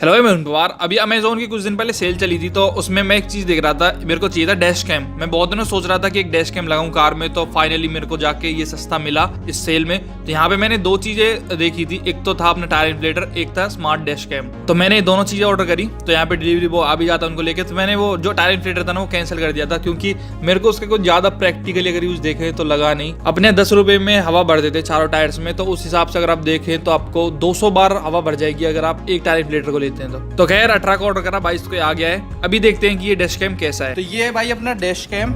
Hello मैं पवार। अभी Amazon की कुछ दिन पहले सेल चली थी तो उसमें मैं एक चीज देख रहा था, मेरे को चाहिए था डैश कैम। मैं बहुत दिनों सोच रहा था कि एक डैश कैम लगाऊं कार में, तो फाइनली मेरे को जाके ये सस्ता मिला इस सेल में। तो यहाँ पे मैंने दो चीजें देखी थी, एक तो था अपना टायर इन्फ्लेटर, एक था स्मार्ट डैश कैम। तो मैंने दोनों चीजें ऑर्डर करी, तो यहाँ पे डिलीवरी बॉय आ भी जाता उनको लेके। तो मैंने वो जो टायर इन्फ्लेटर था ना वो कैंसिल कर दिया था, क्योंकि मेरे को उसके कुछ ज्यादा प्रैक्टिकली अगर यूज देखे तो लगा नहीं। अपने 10 रुपए में हवा भर देते चारों टायर्स में, तो उस हिसाब से अगर आप देखें तो आपको 200 बार हवा भर जाएगी अगर आप एक टायर इन्फ्लेटर को लेते हैं तो खैर 18 को ऑर्डर करा, 22 को आ गया है। अभी देखते हैं कि ये डैश कैम कैसा है। तो ये है भाई अपना डैश कैम।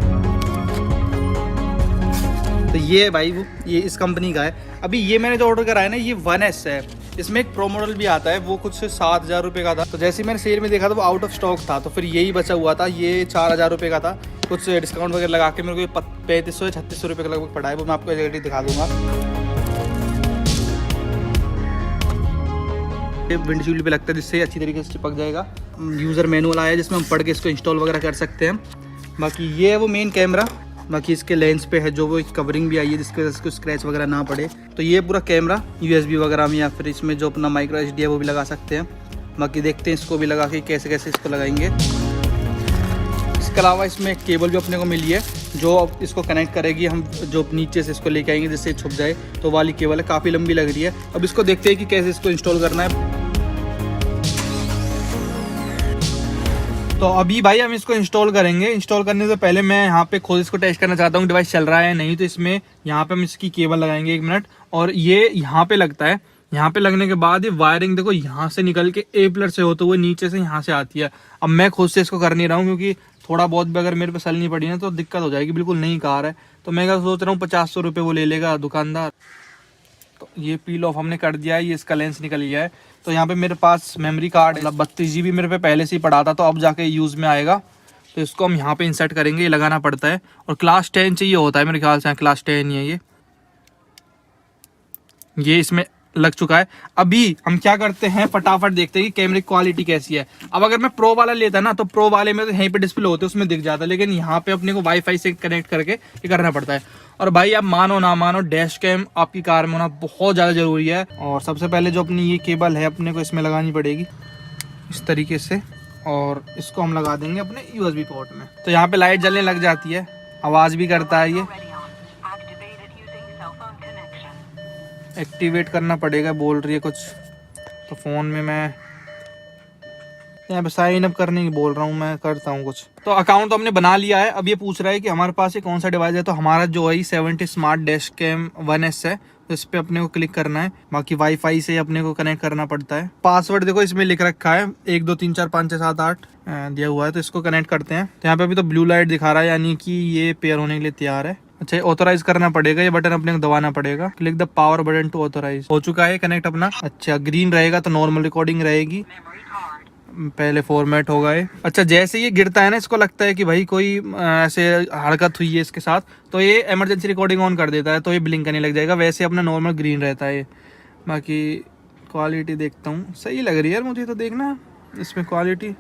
तो ये है भाई वो ये इस कंपनी का है। अभी ये मैंने जो ऑर्डर करा है ना ये 1S है। इसमें एक प्रो मॉडल भी आता है, वो कुछ 7,000 रुपये का था। तो जैसे मैंने सेल में देखा था वो आउट ऑफ स्टॉक था, तो फिर यही बचा हुआ था। ये 4,000 रुपये का था, कुछ डिस्काउंट वगैरह लगा के मेरे को 3500 या 3600 रुपये का लगभग पड़ा है। वो मैं आपको एग्जैक्टली दिखा दूंगा। विंडशील्ड पे लगता है जिससे अच्छी तरीके से चिपक जाएगा। यूज़र मैनुअल आया है जिसमें हम पढ़ के इसको इंस्टॉल वगैरह कर सकते हैं। बाकी ये है वो मेन कैमरा। बाकी इसके लेंस पे है जो वो कवरिंग भी आई है जिसकी वजह से इसको स्क्रैच वगैरह ना पड़े। तो ये पूरा कैमरा USB वगैरह में या फिर इसमें जो अपना माइक्रो SD है वो भी लगा सकते हैं। बाकी देखते हैं इसको भी लगा के कैसे कैसे इसको लगाएंगे। इसके अलावा इसमें एक केबल भी अपने को मिली है जो इसको कनेक्ट करेगी। हम जो नीचे से इसको लेके आएंगे जिससे छुप जाए, तो वाली केबल है, काफ़ी लंबी लग रही है। अब इसको देखते हैं कि कैसे इसको इंस्टॉल करना है। तो अभी भाई हम इसको इंस्टॉल करेंगे। इंस्टॉल करने से पहले मैं यहाँ पे खुद इसको टेस्ट करना चाहता हूँ डिवाइस चल रहा है नहीं। तो इसमें यहाँ पे हम इसकी केबल लगाएंगे 1 मिनट, और ये यहाँ पे लगता है। यहाँ पे लगने के बाद ये वायरिंग देखो यहाँ से निकल के A+ से होते हुए नीचे से यहाँ से आती है। अब मैं खुद से इसको कर नहीं रहा हूँ क्योंकि थोड़ा बहुत भी अगर मेरे पे सलनी पड़ी ना तो दिक्कत हो जाएगी। बिल्कुल नई कार है, तो मैं क्या सोच रहा हूँ 500 रुपये वो ले लेगा दुकानदार। तो ये पील ऑफ हमने कर दिया है, ये इसका लेंस निकल गया है। तो यहाँ पे मेरे पास मेमोरी कार्ड 32 GB मेरे पे पहले से ही पड़ा था, तो अब जाके यूज़ में आएगा। तो इसको हम यहाँ पे इंसर्ट करेंगे, ये लगाना पड़ता है। और क्लास 10 चाहिए होता है मेरे ख्याल से, क्लास 10 ही है ये इसमें लग चुका है। अभी हम क्या करते हैं, फटाफट देखते हैं कि कैमरे की क्वालिटी कैसी है। अब अगर मैं प्रो वाला लेता ना तो प्रो वाले में तो यहीं पे डिस्प्ले होते उसमें दिख जाता, लेकिन यहाँ पे अपने को वाईफाई से कनेक्ट करके ये करना पड़ता है। और भाई आप मानो ना मानो डैश कैम आपकी कार में होना बहुत ज़्यादा जरूरी है। और सबसे पहले जो अपनी ये केबल है अपने को इसमें लगानी पड़ेगी इस तरीके से, और इसको हम लगा देंगे अपने USB पोर्ट में। तो यहाँ पे लाइट जलने लग जाती है, आवाज़ भी करता है। ये एक्टिवेट करना पड़ेगा बोल रही है कुछ, तो फ़ोन में मैं यहाँ पे साइन अप करने की बोल रहा हूँ, मैं करता हूँ कुछ। तो अकाउंट तो हमने बना लिया है। अब ये पूछ रहा है कि हमारे पास ये कौन सा डिवाइस है। तो हमारा जो है 70 स्मार्ट डैश कैम 1S है, तो इस पर अपने को क्लिक करना है। बाकी वाईफाई से अपने को कनेक्ट करना पड़ता है। पासवर्ड देखो इसमें लिख रखा है 1 2 3 4 5 6 7 8 दिया हुआ है। तो इसको कनेक्ट करते हैं। तो यहाँ पे अभी तो ब्लू लाइट दिखा रहा है, यानी कि ये पेयर होने के लिए तैयार है। अच्छा, ऑथोराइज करना पड़ेगा, ये बटन अपने को दबाना पड़ेगा। Click the power button to authorise. हो चुका है कनेक्ट अपना। अच्छा, ग्रीन रहेगा तो नॉर्मल रिकॉर्डिंग रहेगी, पहले फॉर्मेट होगा ये। अच्छा, जैसे ये गिरता है ना इसको लगता है कि भाई कोई ऐसे हरकत हुई है इसके साथ, तो ये इमरजेंसी रिकॉर्डिंग ऑन कर देता है, तो ये ब्लिंक करने लग जाएगा। वैसे अपना नॉर्मल ग्रीन रहता है ये। बाकी क्वालिटी देखता हूँ, सही लग रही है यार मुझे तो। देखना इसमें क्वालिटी,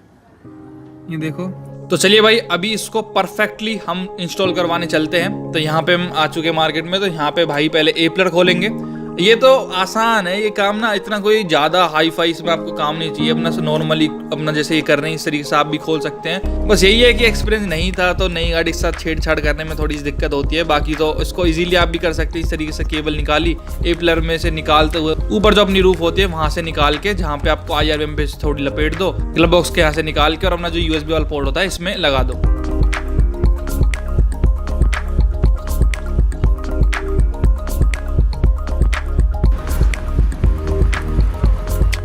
ये देखो। तो चलिए भाई अभी इसको परफेक्टली हम इंस्टॉल करवाने चलते हैं। तो यहाँ पे हम आ चुके हैं मार्केट में। तो यहाँ पे भाई पहले A+ खोलेंगे। ये तो आसान है ये काम ना, इतना कोई ज़्यादा हाई फाई इसमें आपको काम नहीं चाहिए। अपना से नॉर्मली अपना जैसे ये कर रहे हैं इस तरीके से आप भी खोल सकते हैं। बस यही है कि एक्सपीरियंस नहीं था तो नई गाड़ी के साथ छेड़छाड़ करने में थोड़ी सी दिक्कत होती है। बाकी तो इसको इजीली आप भी कर सकते हैं। इस तरीके से केबल निकाली A+ में से निकालते हुए ऊपर जो अपनी रूफ होती है वहाँ से निकाल के, जहाँ पे आपको IRM पे थोड़ी लपेट दो, ग्लव बॉक्स के यहाँ से निकाल के, और अपना जो USB वाला पोर्ट होता है इसमें लगा दो।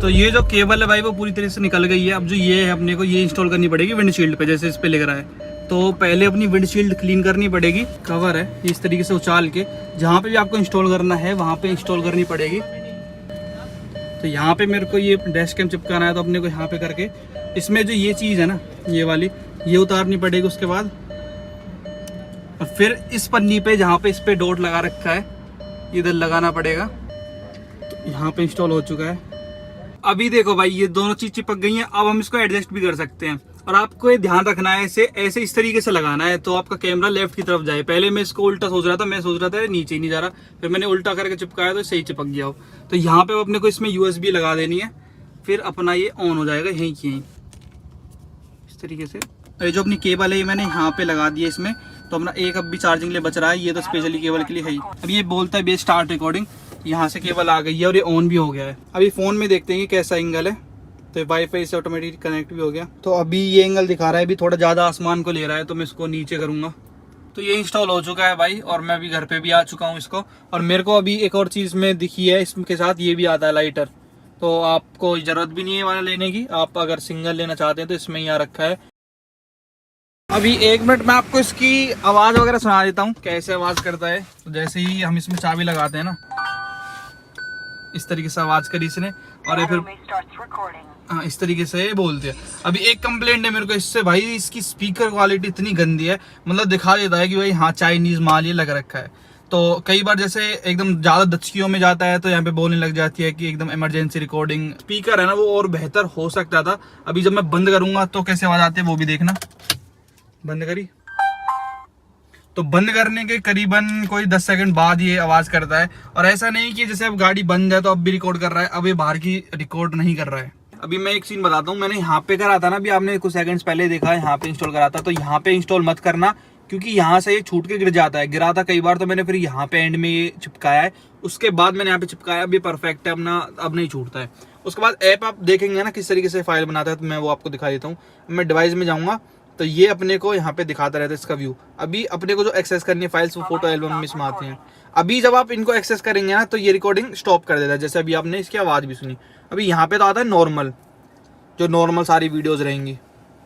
तो ये जो केबल है भाई वो पूरी तरह से निकल गई है। अब जो ये है अपने को ये इंस्टॉल करनी पड़ेगी विंडशील्ड पे, जैसे इस पे लिख रहा है। तो पहले अपनी विंडशील्ड क्लीन करनी पड़ेगी। कवर है इस तरीके से उछाल के, जहाँ पे भी आपको इंस्टॉल करना है वहाँ पे इंस्टॉल करनी पड़ेगी। तो यहाँ पे मेरे को ये डैश कैम चिपकाना है, तो अपने को यहाँ पे करके इसमें जो ये चीज़ है ना ये वाली, ये उतारनी पड़ेगी। उसके बाद और फिर इस पन्नी पे जहाँ पे इस पे डॉट लगा रखा है इधर लगाना पड़ेगा। तो यहाँ पे इंस्टॉल हो चुका है। अभी देखो भाई ये दोनों चीज चिपक गई हैं। अब हम इसको एडजस्ट भी कर सकते हैं। और आपको ये ध्यान रखना है, ऐसे इस तरीके से लगाना है तो आपका कैमरा लेफ्ट की तरफ जाए। पहले मैं इसको उल्टा सोच रहा था, मैं सोच रहा था नीचे ही नहीं जा रहा, फिर मैंने उल्टा करके चिपकाया तो सही चिपक गया हो। तो यहाँ पे अपने को इसमें USB लगा देनी है। फिर अपना ये ऑन हो जाएगा यहीं की यहीं इस तरीके से। ये जो अपनी केबल है ये मैंने यहाँ पे लगा दी है इसमें, तो अपना एक अब भी चार्जिंग लिए बच रहा है, ये तो स्पेशली केबल के लिए है ही। अब ये बोलता है बे स्टार्ट रिकॉर्डिंग, यहाँ से केबल आ गई है और ये ऑन भी हो गया है। अभी फ़ोन में देखते हैं कि कैसा एंगल है, तो वाईफाई से ऑटोमेटिक कनेक्ट भी हो गया। तो अभी ये एंगल दिखा रहा है, अभी थोड़ा ज़्यादा आसमान को ले रहा है, तो मैं इसको नीचे करूँगा। तो ये इंस्टॉल हो चुका है भाई, और मैं अभी घर पे भी आ चुका हूँ इसको। और मेरे को अभी एक और चीज़ में दिखी है, इसके साथ ये भी आता है लाइटर, तो आपको ज़रूरत भी नहीं है वाला लेने की। आप अगर सिंगल लेना चाहते हैं तो इसमें यहाँ रखा है। अभी 1 मिनट मैं आपको इसकी आवाज़ वगैरह सुना देता हूँ कैसे आवाज़ करता है। तो जैसे ही हम इसमें चाबी लगाते हैं ना, इस तरीके से आवाज़ करी इसने, और ये फिर हाँ इस तरीके से ये बोलते हैं। अभी एक कंप्लेंट है मेरे को इससे भाई, इसकी स्पीकर क्वालिटी इतनी गंदी है, मतलब दिखा देता है कि भाई हाँ चाइनीज़ माल ये लग रखा है। तो कई बार जैसे एकदम ज़्यादा दचकियों में जाता है तो यहाँ पे बोलने लग जाती है कि एकदम इमरजेंसी रिकॉर्डिंग। स्पीकर है ना वो और बेहतर हो सकता था। अभी जब मैं बंद करूँगा तो कैसे आवाज़ आती है वो भी देखना। बंद करी तो बंद करने के करीबन कोई 10 सेकंड बाद ये आवाज़ करता है। और ऐसा नहीं कि जैसे अब गाड़ी बंद है तो अब भी रिकॉर्ड कर रहा है, अब ये बाहर की रिकॉर्ड नहीं कर रहा है। अभी मैं एक सीन बताता हूँ, मैंने यहाँ पे करा था ना, अभी आपने कुछ सेकंड्स पहले देखा है यहाँ पे इंस्टॉल करा था, तो यहाँ पे इंस्टॉल मत करना क्योंकि यहाँ से ये छूट के गिर जाता है। गिरा था कई बार, तो मैंने फिर यहाँ पे एंड में ये चिपकाया है, उसके बाद मैंने यहाँ पे चिपकाया। अब ये परफेक्ट है अपना, अब नहीं छूटता है। उसके बाद ऐप आप देखेंगे ना किस तरीके से फाइल बनाता है, तो मैं वो आपको दिखा देता हूँ। मैं डिवाइस में जाऊँगा तो ये अपने को यहाँ पे दिखाता रहता है इसका व्यू। अभी अपने को जो एक्सेस करनी है फाइल्स वो फोटो एल्बम में इसमें आती हैं। अभी जब आप इनको एक्सेस करेंगे ना तो ये रिकॉर्डिंग स्टॉप कर देता है। जैसे अभी आपने इसकी आवाज़ भी सुनी, अभी यहाँ पे तो आता है नॉर्मल, जो नॉर्मल सारी वीडियोज़ रहेंगी।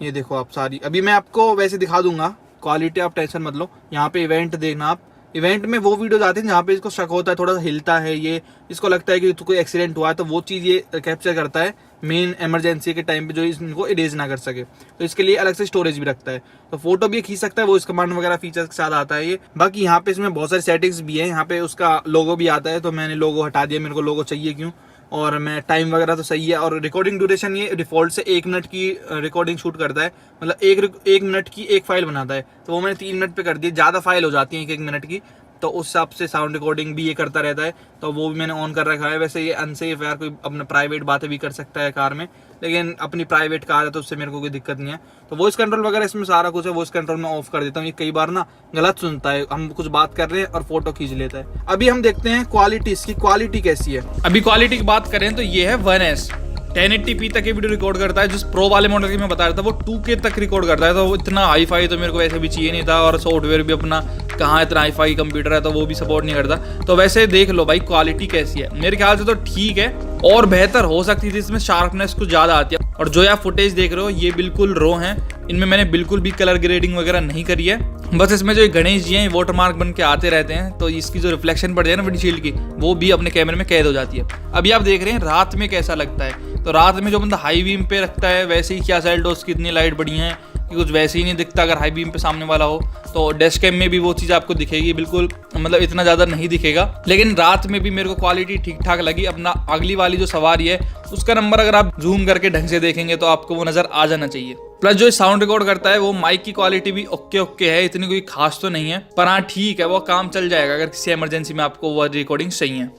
ये देखो आप सारी, अभी मैं आपको वैसे दिखा दूंगा क्वालिटी, आप टेंशन मत लो। यहाँ पे इवेंट देखना आप, इवेंट में वो वीडियोज आते हैं जहाँ पे इसको शक होता है, थोड़ा सा हिलता है ये, इसको लगता है कि कोई एक्सीडेंट हुआ है, तो वो चीज़ ये कैप्चर करता है मेन इमरजेंसी के टाइम पे, जो इनको इरेज ना कर सके। तो इसके लिए अलग से स्टोरेज भी रखता है, तो फोटो भी खींच सकता है, वो इस कमांड वगैरह फीचर्स के साथ आता है ये। बाकी यहाँ पे इसमें बहुत सारी सेटिंग्स भी है, यहाँ पे उसका लोगो भी आता है, तो मैंने लोगो हटा दिया, मेरे को लोगो चाहिए क्यों। और मैं टाइम वगैरह तो सही है, और रिकॉर्डिंग ड्यूरेशन ये डिफॉल्ट से 1 मिनट की रिकॉर्डिंग शूट करता है, मतलब 1 मिनट की एक फाइल बनाता है, तो वो मैंने 3 मिनट पे कर दी। ज़्यादा फाइल हो जाती है 1 मिनट की, तो उस हिसाब से साउंड रिकॉर्डिंग भी ये करता रहता है, तो वो भी मैंने ऑन कर रखा है। वैसे ये अनसेफ है यार, कोई अपना प्राइवेट बातें भी कर सकता है कार में, लेकिन अपनी प्राइवेट कार है तो उससे मेरे को कोई दिक्कत नहीं है। तो वॉइस कंट्रोल वगैरह इसमें सारा कुछ है, वॉइस कंट्रोल में ऑफ कर देता हूँ। ये कई बार ना गलत सुनता है, हम कुछ बात कर रहे हैं और फोटो खींच लेता है। अभी हम देखते हैं क्वालिटी, इसकी क्वालिटी कैसी है। अभी क्वालिटी की बात करें तो ये है 1S 1080p तक ये वीडियो रिकॉर्ड करता है। जिस प्रो वाले मॉडल की मैं बता रहा था वो 2K तक रिकॉर्ड करता है, तो वो इतना हाई फाई तो मेरे को वैसे भी चाहिए नहीं था, और सॉफ्टवेयर भी अपना कहाँ इतना हाई फाई कंप्यूटर है तो वो भी सपोर्ट नहीं करता। तो वैसे देख लो भाई क्वालिटी कैसी है, मेरे ख्याल से तो ठीक है, और बेहतर हो सकती थी, इसमें शार्पनेस कुछ ज़्यादा आती है। और जो आप फुटेज देख रहे हो ये बिल्कुल रो हैं, इनमें मैंने बिल्कुल भी कलर ग्रेडिंग वगैरह नहीं करी है। बस इसमें जो गणेश जी हैं वाटर मार्क बन के आते रहते हैं, तो इसकी जो रिफ्लेक्शन पड़ जाए ना विंडशील्ड की, वो भी अपने कैमरे में कैद हो जाती है। अभी आप देख रहे हैं रात में कैसा लगता है, तो रात में जो बंदा हाई बीम पे रखता है, वैसे ही क्या सेल्टोस की इतनी लाइट बढ़ी है कि कुछ वैसे ही नहीं दिखता अगर हाई बीम पे सामने वाला हो। तो डैश कैम में भी वो चीज़ आपको दिखेगी, बिल्कुल मतलब इतना ज़्यादा नहीं दिखेगा, लेकिन रात में भी मेरे को क्वालिटी ठीक ठाक लगी। अपना अगली वाली जो सवारी है उसका नंबर अगर आप जूम करके ढंग से देखेंगे तो आपको वो नज़र आ जाना चाहिए। प्लस जो साउंड रिकॉर्ड करता है वो माइक की क्वालिटी भी ओके है, इतनी कोई खास तो नहीं है, पर हाँ ठीक है, वो काम चल जाएगा अगर किसी इमरजेंसी में आपको वो रिकॉर्डिंग चाहिए है।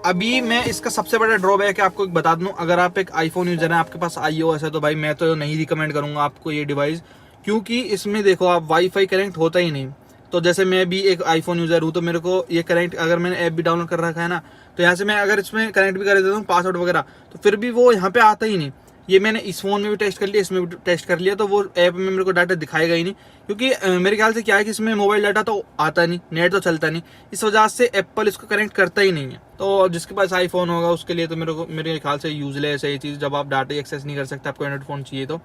अभी मैं इसका सबसे बड़ा ड्रॉबैक है आपको एक बता दूं, अगर आप एक आईफोन यूजर हैं, आपके पास iOS है, तो भाई मैं तो नहीं रिकमेंड करूंगा आपको ये डिवाइस, क्योंकि इसमें देखो आप वाईफाई कनेक्ट होता ही नहीं। तो जैसे मैं भी एक आईफोन यूजर हूँ, तो मेरे को ये कनेक्ट, अगर मैंने ऐप भी डाउनलोड कर रखा है ना, तो यहाँ से मैं अगर इसमें कनेक्ट भी कर देता हूँ पासवर्ड वगैरह, तो फिर भी वो यहाँ पे आता ही नहीं। ये मैंने इस फ़ोन में भी टेस्ट कर लिया, इसमें भी टेस्ट कर लिया, तो वो ऐप में मेरे को डाटा दिखाएगा ही नहीं, क्योंकि मेरे ख्याल से क्या है कि इसमें मोबाइल डाटा तो आता नहीं, नेट तो चलता नहीं, इस वजह से एप्पल इसको कनेक्ट करता ही नहीं है। तो जिसके पास आईफोन होगा उसके लिए तो मेरे ख्याल से यूजलेस है ये चीज़, जब आप डाटा एक्सेस नहीं कर सकते, आपको एंड्रॉइड फ़ोन चाहिए तो।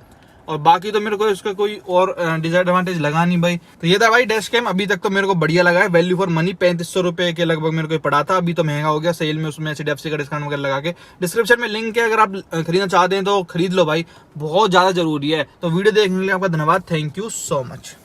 और बाकी तो मेरे को इसका कोई और डिसएडवांटेज लगा नहीं भाई। तो ये था भाई डैश कैम, अभी तक तो मेरे को बढ़िया लगा है, वैल्यू फॉर मनी 3500 रुपये के लगभग मेरे को पड़ा था, अभी तो महंगा हो गया सेल में, उसमें HDFC का डिस्काउंट वगैरह लगा के। डिस्क्रिप्शन में लिंक है, अगर आप खरीदना चाहते हैं तो खरीद लो भाई, बहुत ज़्यादा जरूरी है। तो वीडियो देखने के लिए आपका धन्यवाद, थैंक यू सो मच।